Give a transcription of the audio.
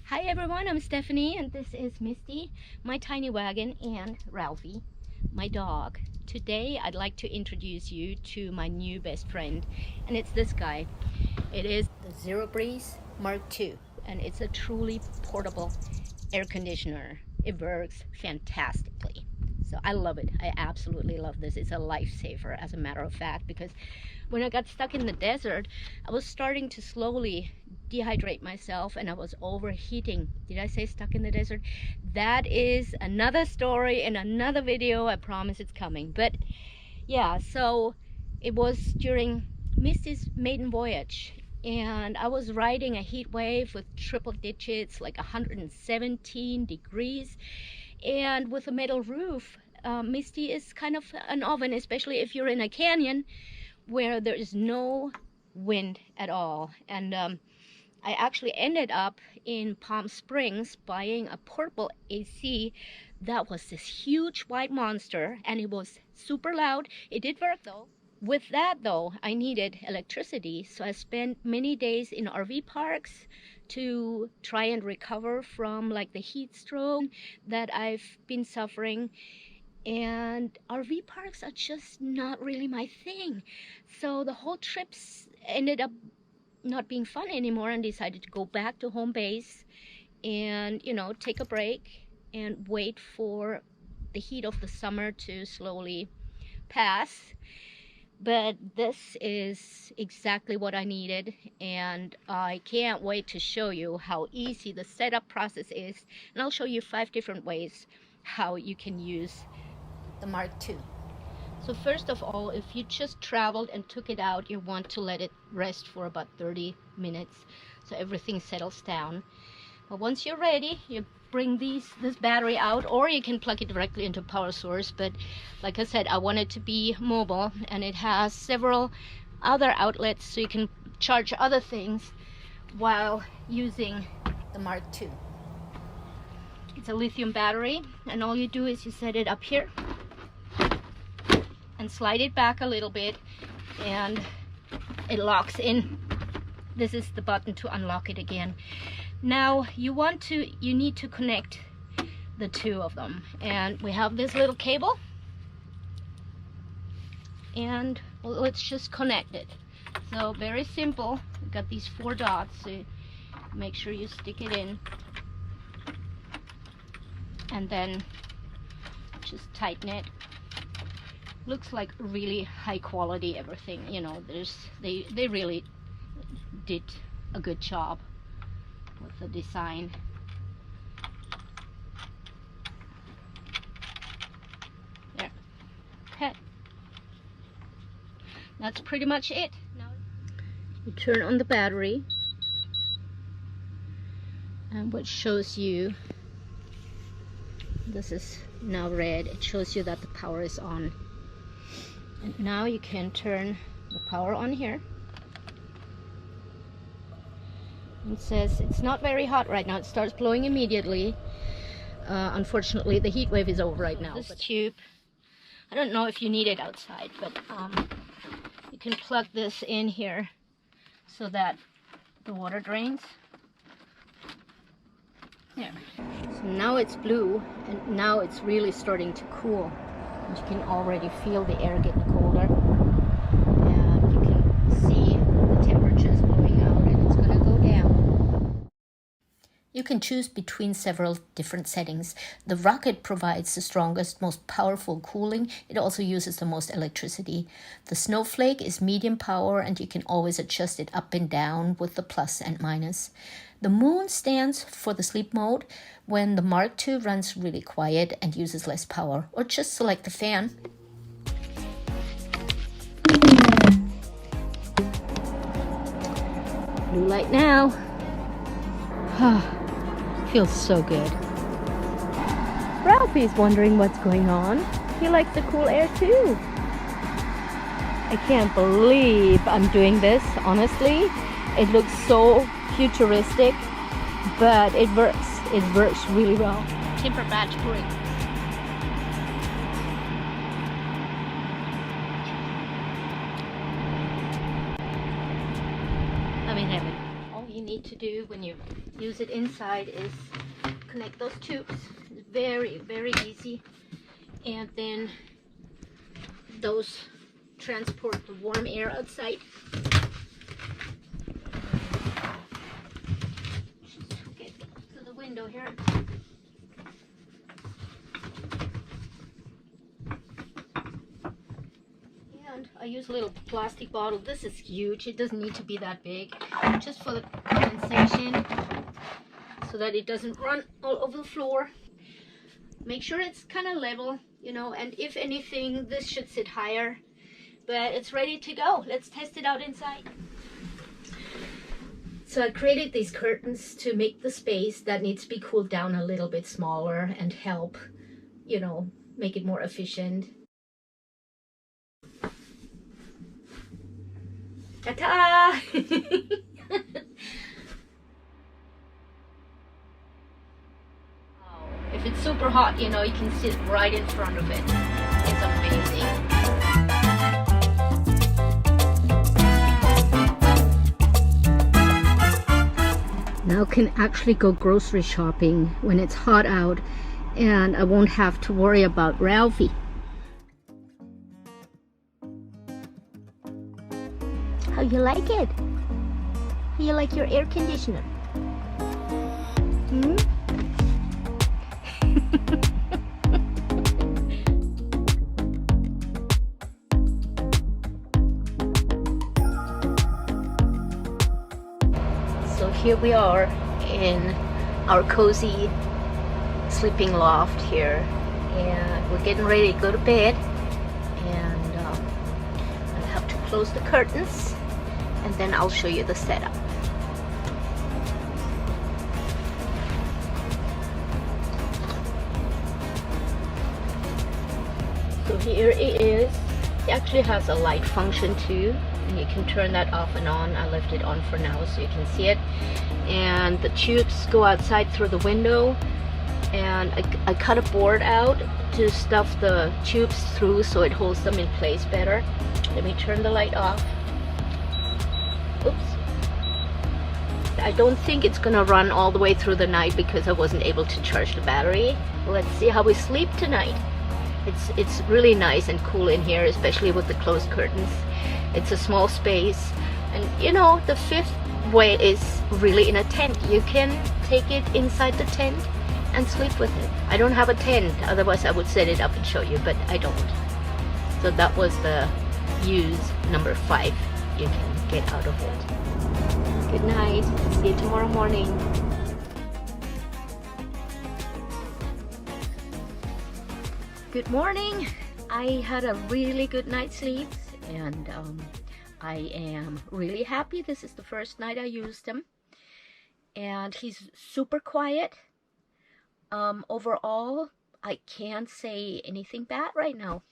Hi everyone, I'm Stephanie and this is Misty, my tiny wagon, and Ralphie, my dog. Today I'd like to introduce you to my new best friend, and it's this guy. It is the Zero Breeze Mark II, and it's a truly portable air conditioner. It works fantastically. So I love it. I absolutely love this. It's a lifesaver, as a matter of fact, because when I got stuck in the desert, I was starting to slowly dehydrate myself and I was overheating. Did I say stuck in the desert? That is another story in another video. I promise it's coming. But yeah, so it was during Misty's maiden voyage, and I was riding a heat wave with triple digits, like 117 degrees, and with a metal roof. Misty is kind of an oven, especially if you're in a canyon where there is no wind at all. And I actually ended up in Palm Springs buying a portable AC that was this huge white monster, and it was super loud. It did work though. With that though, I needed electricity, so I spent many days in RV parks to try and recover from like the heat stroke that I've been suffering. And RV parks are just not really my thing. So the whole trips ended up not being fun anymore, and decided to go back to home base and, you know, take a break and wait for the heat of the summer to slowly pass. But this is exactly what I needed, and I can't wait to show you how easy the setup process is. And I'll show you 5 different ways how you can use the Mark II. So first of all, if you just traveled and took it out, you want to let it rest for about 30 minutes so everything settles down. But once you're ready, you bring this battery out, or you can plug it directly into power source. But like I said, I want it to be mobile, and it has several other outlets so you can charge other things while using the Mark II. It's a lithium battery, and all you do is you set it up here and slide it back a little bit, and it locks in. This is the button to unlock it again. Now you need to connect the two of them, and we have this little cable, and let's just connect it. So very simple. We've got these 4 dots, so make sure you stick it in and then just tighten it. Looks like really high quality everything, you know. They really did a good job with the design. There. Okay. That's pretty much it. Now you turn on the battery, and what shows you, this is now red, it shows you that the power is on. And now you can turn the power on here. It says it's not very hot right now. It starts blowing immediately. Unfortunately, the heat wave is over right now. This tube, I don't know if you need it outside, but you can plug this in here so that the water drains. There. So now it's blue, and now it's really starting to cool. You can already feel the air getting colder, and you can see the temperatures going out, and it's going to go down. You can choose between several different settings. The rocket provides the strongest, most powerful cooling. It also uses the most electricity. The snowflake is medium power, and you can always adjust it up and down with the plus and minus. The moon stands for the sleep mode, when the Mark II runs really quiet and uses less power, or just select the fan. Blue light now. Feels so good. Ralphie's wondering what's going on. He likes the cool air too. I can't believe I'm doing this, honestly. It looks so futuristic, but it works. It works really well. Timber batch break. I'm in heaven. All you need to do when you use it inside is connect those tubes. It's very, very easy. And then those transport the warm air outside. Just get to the window here. And I use a little plastic bottle. This is huge. It doesn't need to be that big. Just for the condensation, so that it doesn't run all over the floor. Make sure it's kind of level, you know, and if anything, this should sit higher. But it's ready to go. Let's test it out inside. So I created these curtains to make the space that needs to be cooled down a little bit smaller and help, you know, make it more efficient. Ta-ta! If it's super hot, you know, you can sit right in front of it. It's amazing. Now I can actually go grocery shopping when it's hot out, and I won't have to worry about Ralphie. How you like it? How you like your air conditioner? Hmm? So here we are in our cozy sleeping loft here, and we're getting ready to go to bed, and I have to close the curtains, and then I'll show you the setup. So here it is. It actually has a light function too, and you can turn that off and on. I left it on for now so you can see it. And the tubes go outside through the window, and I cut a board out to stuff the tubes through so it holds them in place better. Let me turn the light off. Oops. I don't think it's gonna run all the way through the night because I wasn't able to charge the battery. Let's see how we sleep tonight. It's really nice and cool in here, especially with the closed curtains. It's a small space, and you know, the fifth way is really in a tent. You can take it inside the tent and sleep with it. I don't have a tent, otherwise I would set it up and show you, but I don't. So that was the use number 5 you can get out of it. Good night. See you tomorrow morning. Good morning. I had a really good night's sleep, and I am really happy. This is the first night I used him, and he's super quiet. Overall, I can't say anything bad right now.